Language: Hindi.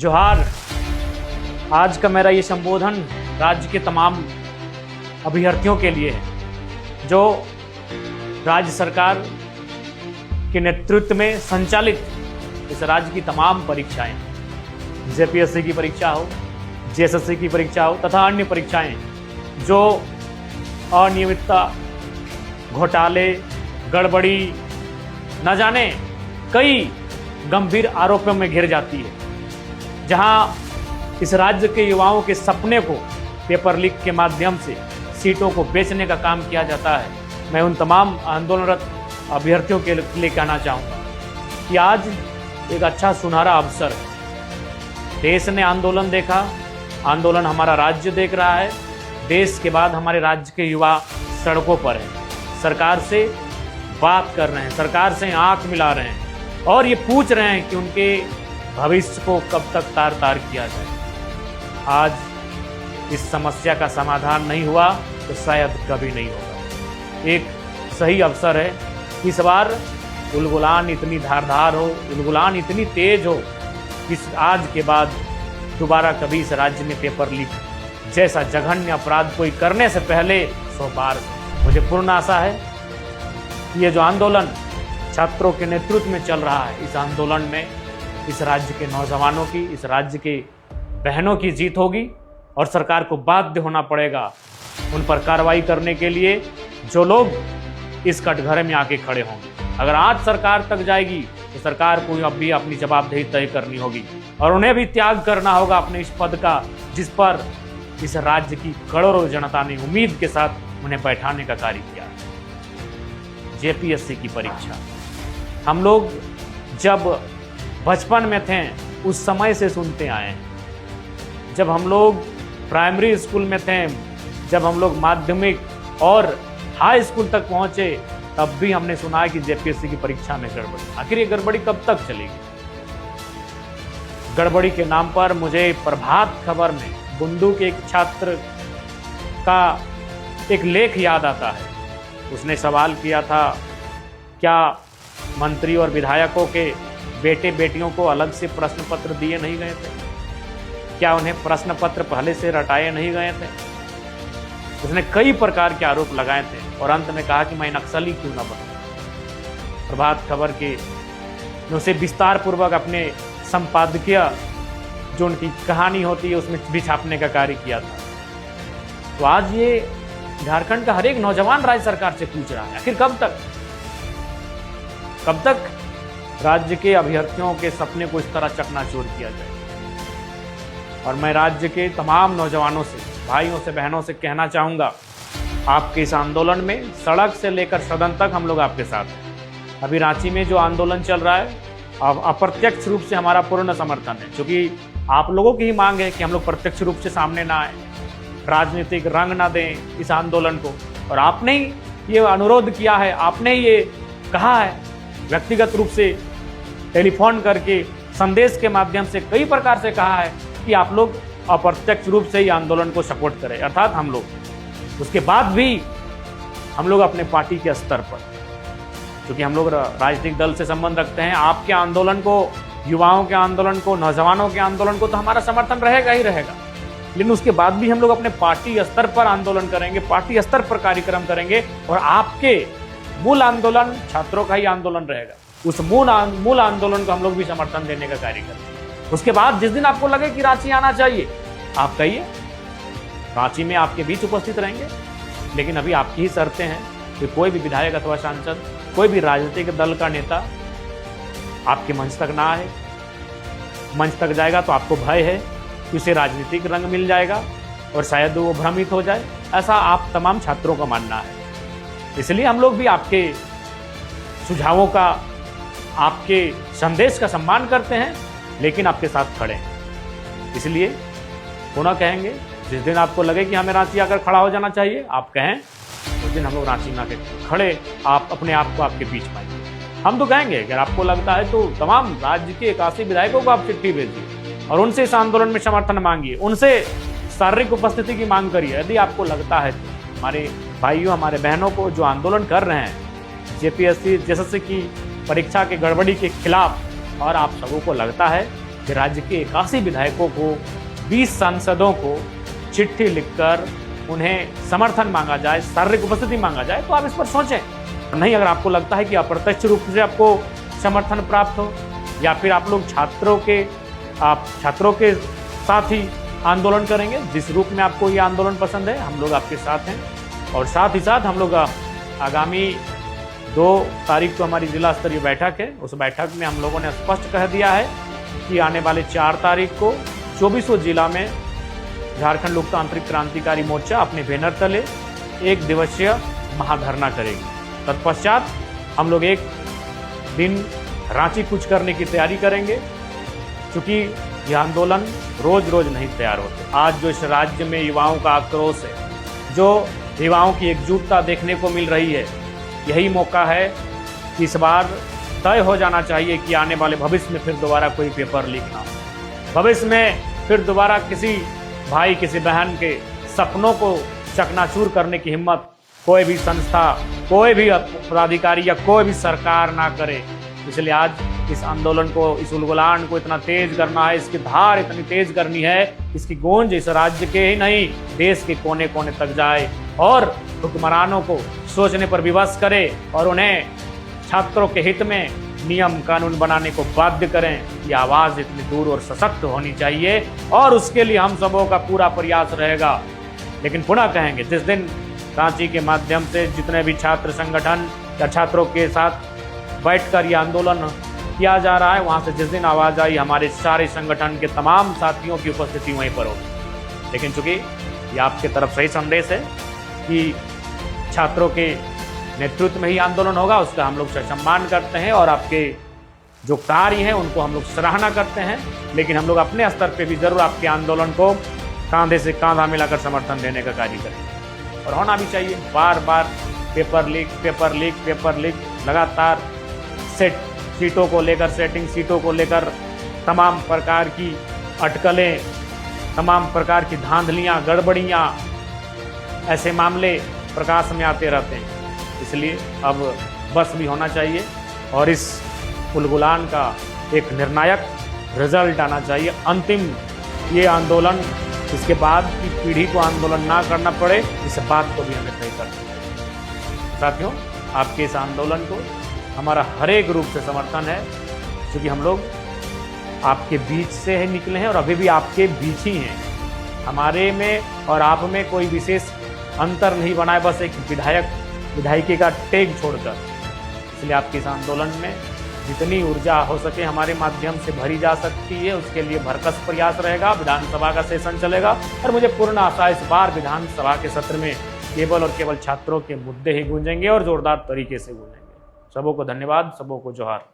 जोहार। आज का मेरा ये संबोधन राज्य के तमाम अभ्यर्थियों के लिए है जो राज्य सरकार के नेतृत्व में संचालित इस राज्य की तमाम परीक्षाएं, जेपीएससी की परीक्षा हो, जेएसएससी की परीक्षा हो तथा अन्य परीक्षाएं जो अनियमितता, घोटाले, गड़बड़ी, न जाने कई गंभीर आरोपों में घिर जाती है, जहां इस राज्य के युवाओं के सपने को पेपर लीक के माध्यम से सीटों को बेचने का काम किया जाता है। मैं उन तमाम आंदोलनरत अभ्यर्थियों के लिए कहना चाहूँगा कि आज एक अच्छा सुनहरा अवसर है। देश ने आंदोलन देखा, आंदोलन हमारा राज्य देख रहा है। देश के बाद हमारे राज्य के युवा सड़कों पर हैं, सरकार से बात कर रहे हैं, सरकार से आंख मिला रहे हैं और ये पूछ रहे हैं कि उनके भविष्य को कब तक तार तार किया जाए। आज इस समस्या का समाधान नहीं हुआ तो शायद कभी नहीं होगा। एक सही अवसर है। इस बार उलगुलान इतनी धारदार हो, उलगुलान इतनी तेज हो कि आज के बाद दोबारा कभी इस राज्य में पेपर लीक जैसा जघन्य अपराध कोई करने से पहले 100 बार। मुझे पूर्ण आशा है कि ये जो आंदोलन छात्रों के नेतृत्व में चल रहा है, इस आंदोलन में इस राज्य के नौजवानों की, इस राज्य के बहनों की जीत होगी और सरकार को बाध्य होना पड़ेगा उन पर कार्रवाई करने के लिए जो लोग इस कटघरे में आके खड़े होंगे। अगर आज सरकार तक जाएगी तो सरकार को अब भी अपनी जवाबदेही तय करनी होगी और उन्हें भी त्याग करना होगा अपने इस पद का जिस पर इस राज्य की करोड़ों जनता ने उम्मीद के साथ उन्हें बैठाने का कार्य किया। जेपीएससी की परीक्षा हम लोग जब बचपन में थे उस समय से सुनते आए हैं। जब हम लोग प्राइमरी स्कूल में थे, जब हम लोग माध्यमिक और हाई स्कूल तक पहुंचे, तब भी हमने सुना है कि जेपीएससी की परीक्षा में गड़बड़ी। आखिर ये गड़बड़ी कब तक चलेगी? गड़बड़ी के नाम पर मुझे प्रभात खबर में बुंदू के एक छात्र का एक लेख याद आता है। उसने सवाल किया था, क्या मंत्री और विधायकों के बेटे बेटियों को अलग से प्रश्न पत्र दिए नहीं गए थे? क्या उन्हें प्रश्न पत्र पहले से रटाए नहीं गए थे? उसने कई प्रकार के आरोप लगाए थे और अंत में कहा कि मैं नक्सली क्यों न बनूं। प्रभात खबर के उसे विस्तार पूर्वक अपने संपादकीय जो उनकी कहानी होती है उसमें भी छापने का कार्य किया था। तो आज ये झारखंड का हर एक नौजवान राज्य सरकार से पूछ रहा है, आखिर कब तक राज्य के अभ्यर्थियों के सपने को इस तरह चकनाचूर किया जाए। और मैं राज्य के तमाम नौजवानों से, भाइयों से, बहनों से कहना चाहूँगा, आपके इस आंदोलन में सड़क से लेकर सदन तक हम लोग आपके साथ हैं। अभी रांची में जो आंदोलन चल रहा है, अप्रत्यक्ष रूप से हमारा पूर्ण समर्थन है, क्योंकि आप लोगों की ही मांग है कि हम लोग प्रत्यक्ष रूप से सामने ना आए, राजनीतिक रंग ना दें इस आंदोलन को। और आपने ही ये अनुरोध किया है, आपने ही ये कहा है, व्यक्तिगत रूप से टेलीफोन करके, संदेश के माध्यम से कई प्रकार से कहा है कि आप लोग अप्रत्यक्ष रूप से ही आंदोलन को सपोर्ट करें, अर्थात हम लोग। उसके बाद भी हम लोग अपने पार्टी के स्तर पर, क्योंकि हम लोग राजनीतिक दल से संबंध रखते हैं, आपके आंदोलन को, युवाओं के आंदोलन को, नौजवानों के आंदोलन को तो हमारा समर्थन रहेगा ही रहेगा। लेकिन उसके बाद भी हम लोग अपने पार्टी स्तर पर आंदोलन करेंगे, पार्टी स्तर पर कार्यक्रम करेंगे और आपके मूल आंदोलन छात्रों का ही आंदोलन रहेगा। उस मूल आंदोलन को हम लोग भी समर्थन देने का कार्य करेंगे। उसके बाद जिस दिन आपको लगे कि रांची आना चाहिए, आप कहिए, रांची में आपके बीच उपस्थित रहेंगे। लेकिन अभी आपकी ही शर्तें हैं कि कोई भी विधायक अथवा सांसद, कोई भी राजनीतिक दल का नेता आपके मंच तक ना आए। मंच तक जाएगा तो आपको भय है कि उसे राजनीतिक रंग मिल जाएगा और शायद वो भ्रमित हो जाए, ऐसा आप तमाम छात्रों का मानना है। इसलिए हम लोग भी आपके सुझावों का, आपके संदेश का सम्मान करते हैं, लेकिन आपके साथ खड़े हैं। इसलिए पुनः कहेंगे, जिस दिन आपको लगे कि हमें रांची आकर खड़ा हो जाना चाहिए, आप कहें, उस दिन हम लोग रांची में आकर खड़े आप अपने आप को आपके बीच पाएंगे। हम तो कहेंगे, अगर आपको लगता है तो तमाम राज्य के 81 विधायकों को आप चिट्ठी भेजिए और उनसे इस आंदोलन में समर्थन मांगिए, उनसे शारीरिक उपस्थिति की मांग करिए। यदि आपको लगता है तो हमारे भाइयों, हमारे बहनों को जो आंदोलन कर रहे हैं जेपीएससी, जेएसएससी की परीक्षा के गड़बड़ी के खिलाफ, और आप सबों को लगता है कि राज्य के 81 विधायकों को, 20 सांसदों को चिट्ठी लिखकर उन्हें समर्थन मांगा जाए, शारीरिक उपस्थिति मांगा जाए, तो आप इस पर सोचें। नहीं, अगर आपको लगता है कि अप्रत्यक्ष रूप से आपको समर्थन प्राप्त हो, या फिर आप लोग छात्रों के साथ ही आंदोलन करेंगे, जिस रूप में आपको ये आंदोलन पसंद है, हम लोग आपके साथ हैं। और साथ ही साथ हम लोग आगामी 2 तारीख को हमारी जिला स्तरीय बैठक है, उस बैठक में हम लोगों ने स्पष्ट कह दिया है कि आने वाले 4 तारीख को 24 जिला में झारखंड लोकतांत्रिक क्रांतिकारी मोर्चा अपने बैनर तले 1 दिवसीय महाधरना करेगी। तत्पश्चात हम लोग 1 दिन रांची कूच करने की तैयारी करेंगे, क्योंकि यह आंदोलन रोज रोज नहीं तैयार होते। आज जो इस राज्य में युवाओं का आक्रोश है, जो युवाओं की एकजुटता देखने को मिल रही है, यही मौका है कि इस बार तय हो जाना चाहिए कि आने वाले भविष्य में फिर दोबारा कोई पेपर लीक ना हो। भविष्य में फिर दोबारा किसी भाई, किसी बहन के सपनों को चकनाचूर करने की हिम्मत कोई भी संस्था, कोई भी पदाधिकारी या कोई भी सरकार ना करे। इसलिए आज इस आंदोलन को, इस उलगुलान को इतना तेज करना है, इसकी धार इतनी तेज करनी है, इसकी गूंज इस राज्य के ही नहीं, देश के कोने कोने तक जाए और हुक्मरानों को सोचने पर विवश करे और उन्हें छात्रों के हित में नियम कानून बनाने को बाध्य करें। ये आवाज़ इतनी दूर और सशक्त होनी चाहिए और उसके लिए हम सबों का पूरा प्रयास रहेगा। लेकिन पुनः कहेंगे, जिस दिन रांची के माध्यम से जितने भी छात्र संगठन या छात्रों के साथ बैठकर ये आंदोलन किया जा रहा है, वहाँ से जिस दिन आवाज़ आई, हमारे सारे संगठन के तमाम साथियों की उपस्थिति वहीं पर होगी। लेकिन चूँकि ये आपके तरफ सही संदेश है कि छात्रों के नेतृत्व में ही आंदोलन होगा, उसका हम लोग सम्मान करते हैं और आपके जो कार्य हैं उनको हम लोग सराहना करते हैं। लेकिन हम लोग अपने स्तर पे भी ज़रूर आपके आंदोलन को कांधे से कांधा मिलाकर समर्थन देने का कार्य करेंगे और होना भी चाहिए। बार बार पेपर लीक लगातार सीटों को लेकर, सेटिंग सीटों को लेकर तमाम प्रकार की अटकलें, तमाम प्रकार की धांधलियाँ, गड़बड़ियाँ, ऐसे मामले प्रकाश में आते रहते हैं। इसलिए अब बस भी होना चाहिए और इस उलगुलान का एक निर्णायक रिजल्ट आना चाहिए। अंतिम ये आंदोलन, इसके बाद की पीढ़ी को आंदोलन ना करना पड़े, इस बात को भी हमें तय करना चाहिए। साथियों, आपके इस आंदोलन को हमारा हर एक रूप से समर्थन है, क्योंकि हम लोग आपके बीच से ही निकले हैं और अभी भी आपके बीच ही हैं। हमारे में और आप में कोई विशेष अंतर नहीं बना है, बस एक विधायकी का टेग छोड़कर। इसलिए आपके इस आंदोलन में जितनी ऊर्जा हो सके हमारे माध्यम से भरी जा सकती है, उसके लिए भरकस प्रयास रहेगा। विधानसभा का सेशन चलेगा और मुझे पूर्ण आशा इस बार विधानसभा के सत्र में केवल और केवल छात्रों के मुद्दे ही गूंजेंगे और जोरदार तरीके से गूंजेंगे। सबों को धन्यवाद, सबों को जोहार।